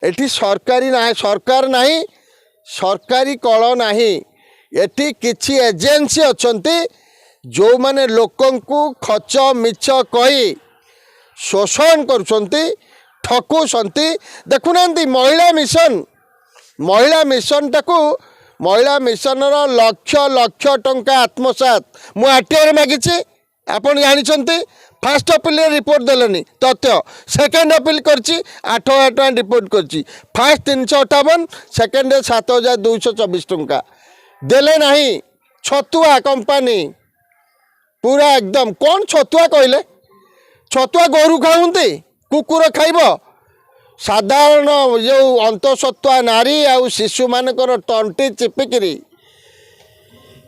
एठी सरकारी ना सरकार नहीं सरकारी कल नहीं एठी किछि एजेंसी अछंती जो माने लोकन को खच मिछ कही शोषण करुछंती ठकुछंती देखुना महिला मिशन टाकू महिला मिशन लक्ष लक्ष टंका आत्मसात मु आरटीआई मागिछि आपण जानिछंती फास्ट अपिल रिपोर्ट देलेनी तथ्य सेकेंड अपिल करछि 8,000 टका रिपोर्ट करछि फास्ट 358 सेकेंड 7,224 टंका देले नहीं छतुआ कंपनी पूरा एकदम कौन छतुआ कहले छतुआ गोरु खाऊंती कुकुर खाइब साधारण जो अंतसत्वा नारी आ शिशु मानकर तंटी चिपिकी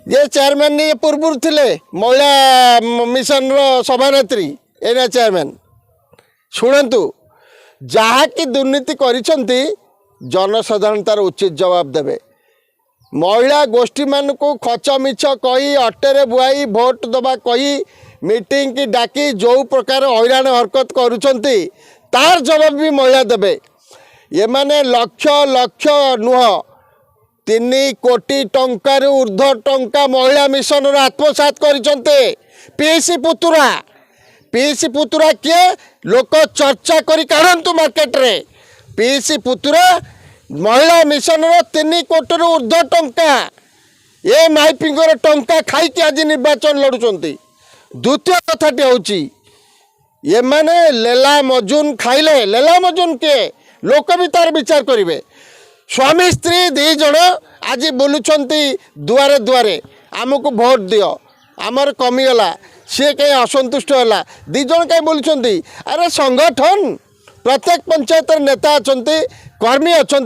ये चेयरमैन ये पूर्व थिले महिला मिशन सभानेत्री एना चेयरमैन शुणु जहा कि दुर्नीति करिसंती जनसाधारण तार उचित जवाब देवे महिला गोष्ठी मान को खच मिछ कही अटेरे बुआई भोट दबा कही मीटिंग की डाकी जो प्रकार हैरान हरकत करुछंती तार जवाब भी महिला देवे ये माने लक्ष लक्ष नुह 3 कोटी टंकार ऊर्ध्व टंका महिला मिशन आत्मसात करिसंते पीसी पुतुरा किए लोक चर्चा करी काढंतु मार्केट रे पीसी पुतुरा महिला मिशन 3 कोटी ऊर्ध्व टंका ये माइपिंगर टंका खाई आज निर्वाचन लड़ुचंती द्वितीय कथाटी होची ये माने लेला मजून खाइले लेला मजून के लोक भी तार विचार करिवे स्वामी स्त्री दी जन आज बोलुंट दुआरे दुआरे आमको भोट दियो आमर कमीगला सी कहीं असंतुष्ट है दी जन कहीं बोलुंट अरे संगठन प्रत्येक पंचायत नेता अच्छा कर्मी अच्छा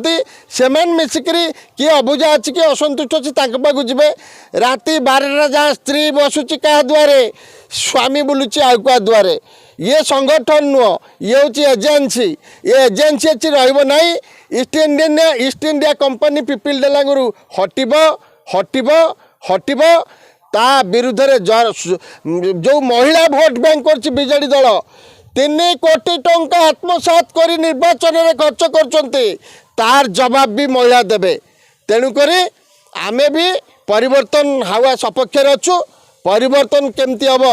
से मिसिकी किए अबुझा अच्छी किए असंतुष्ट अच्छी पाक जी राति 12 जहाँ स्त्री बसुची क्या दुआरे स्वामी बुलूची आउ क्या दुआरे ये संगठन नुह ये हूँ एजेंसी ये एजेंसी अच्छी रही ईस्ट इंडिया कंपनी पिपिल डेलांगरू हटिब ता विरुद्ध जो महिला भोट बैंक कर बीजेडी दल 3 कोटी टंका आत्मसात कर निर्वाचन में खर्च कर जवाब भी महिला देवे तेणुक आमे भी परिवर्तन हावा सपक्ष अच्छु परिवर्तन केमती हम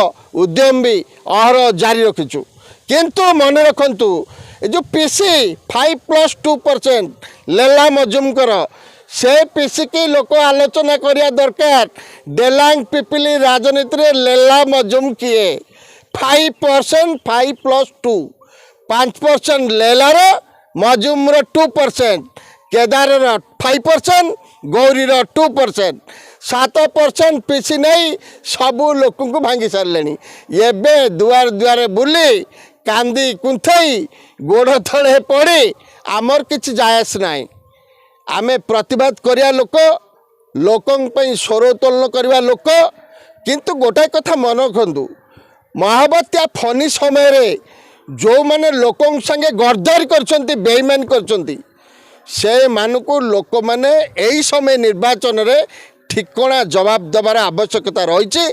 उद्यम भी अहर जारी रखीचु किंतु मन रखु जो पीसी 5+2% लेला मजुमकर से पीसी की लोक आलोचना करिया दरकार डेलांग पिपिली राजनीति रे लेला मजुम किए 5% 5+2 5% लेलार मजुमर 2% केदार 5% गौरी 2% 7% पीसी नहीं सबू लोक को भांगी सारे एबे दुआर दुआरे बुली कांदी कुंथई गोड़ तले पड़ी आमर किछि जायस नाई आमे प्रतिवाद करिया लोक लोकन पई स्वरोत्तोलन करिया लोक किंतु गोटाए कथा मन रखंतु महाबात्या फनी समय रे जो माने लोकन संगे गरदारी करछंती बेईमान करछंती से मानकु लोक माने एई समय निर्वाचन रे ठिकणा जवाब देवार आवश्यकता रही।